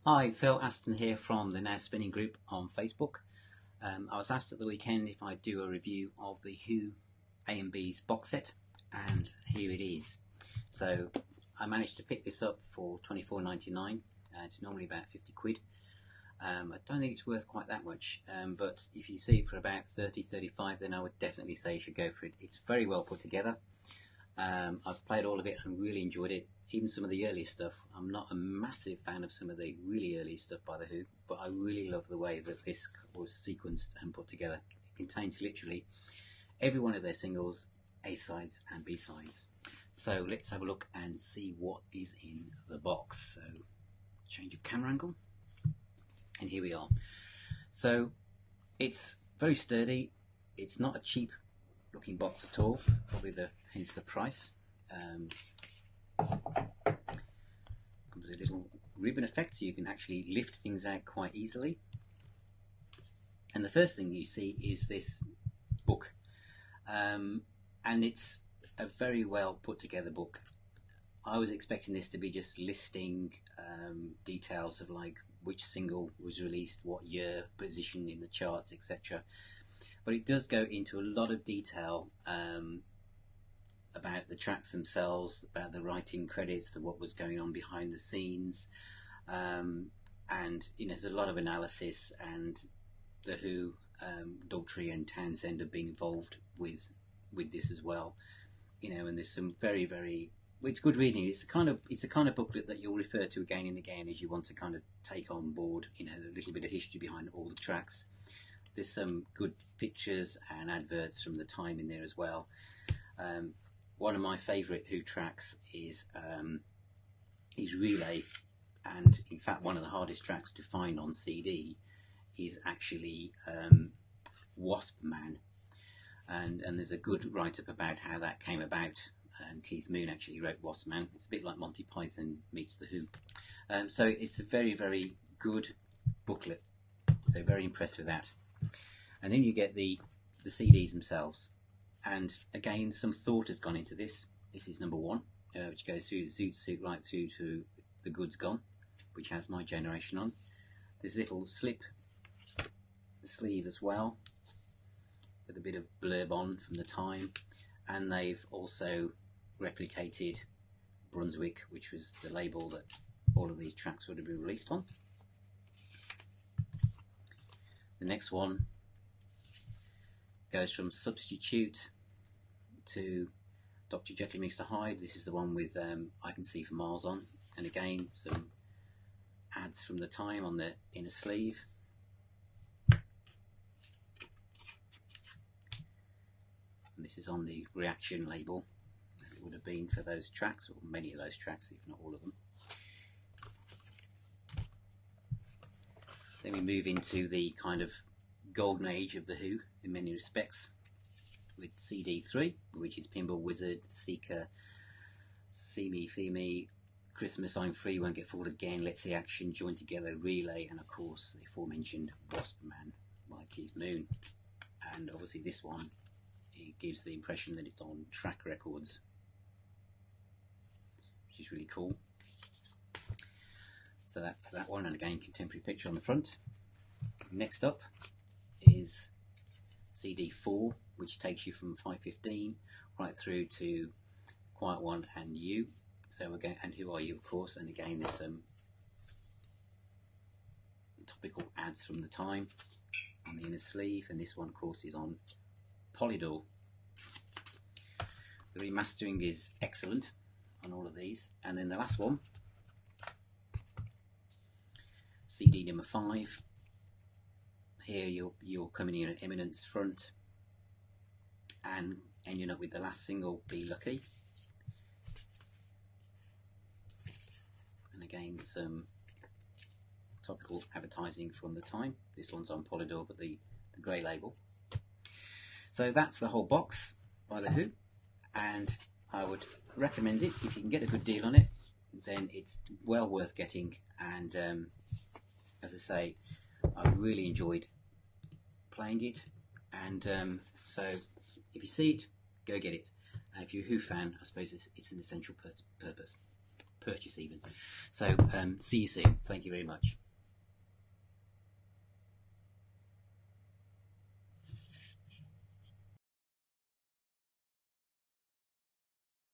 Hi, Phil Aston here from the Now Spinning group on Facebook. I was asked at the weekend if I'd do a review of the Who A and B's box set, and here it is. So I managed to pick this up for $24.99. It's normally about 50 quid. I don't think it's worth quite that much, but if you see it for about 30-35, then I would definitely say you should go for it. It's very well put together. I've played all of it and really enjoyed it. Even some of the earlier stuff. I'm not a massive fan of some of the really early stuff by The Who, but I really love the way that this was sequenced and put together. It contains literally every one of their singles, A-sides and B-sides. So let's have a look and see what is in the box. So change of camera angle, and here we are. So it's very sturdy. It's not a cheap looking box at all, probably hence the price. Comes with a little ribbon effect, so you can actually lift things out quite easily. And the first thing you see is this book, and it's a very well put together book. I was expecting this to be just listing details of like which single was released, what year, position in the charts, etc. But it does go into a lot of detail about the tracks themselves, about the writing credits, what was going on behind the scenes, and there's a lot of analysis. And the Who, Daltrey and Townshend have been involved with this as well. And there's some very it's good reading. It's a kind of booklet that you'll refer to again and again as you want to kind of take on board, a little bit of history behind all the tracks. There's some good pictures and adverts from the time in there as well. One of my favourite Who tracks is Relay, and in fact one of the hardest tracks to find on CD is actually Wasp Man, and there's a good write-up about how that came about. Keith Moon actually wrote Wasp Man. It's a bit like Monty Python meets The Who. So it's a very good booklet, so very impressed with that. And then you get the CDs themselves. And again, some thought has gone into this. This is number one, which goes through the Zoot Suit right through to The Good's Gone, which has My Generation on. There's a little slip sleeve as well, with a bit of blurb on from the time. And they've also replicated Brunswick, which was the label that all of these tracks would have been released on. The next one goes from Substitute to Dr. Jekyll Mr Hyde. This is the one with I Can See for Miles on, and again some ads from the time on the inner sleeve. And this is on the reaction label, as it would have been for those tracks, or many of those tracks, if not all of them. Then we move into the kind of golden age of The Who in many respects, with CD3, which is Pinball, Wizard, Seeker, See Me, Feel Me, Christmas, I'm Free, Won't Get Fooled Again, Let's See Action, Join Together, Relay, and of course the aforementioned Wasp Man by Keith Moon. And obviously this one, it gives the impression that it's on track records, which is really cool. So that's that one, and again contemporary picture on the front. Next up is CD4, which takes you from 5:15 right through to Quiet One and You. So again, and Who Are You, of course, and again there's some topical ads from the time on the inner sleeve, and this one of course is on Polydor. The remastering is excellent on all of these. And then the last one, CD number 5. Here you're coming in at Eminence front and ending up with the last single, Be Lucky. And again some topical advertising from the time. This one's on Polydor, but the grey label. So that's the whole box by The Who, and I would recommend it. If you can get a good deal on it, then it's well worth getting. And as I say, I really enjoyed playing it, and so if you see it, go get it. And if you're a Who fan, I suppose it's an essential purchase even. So see you soon. Thank you very much.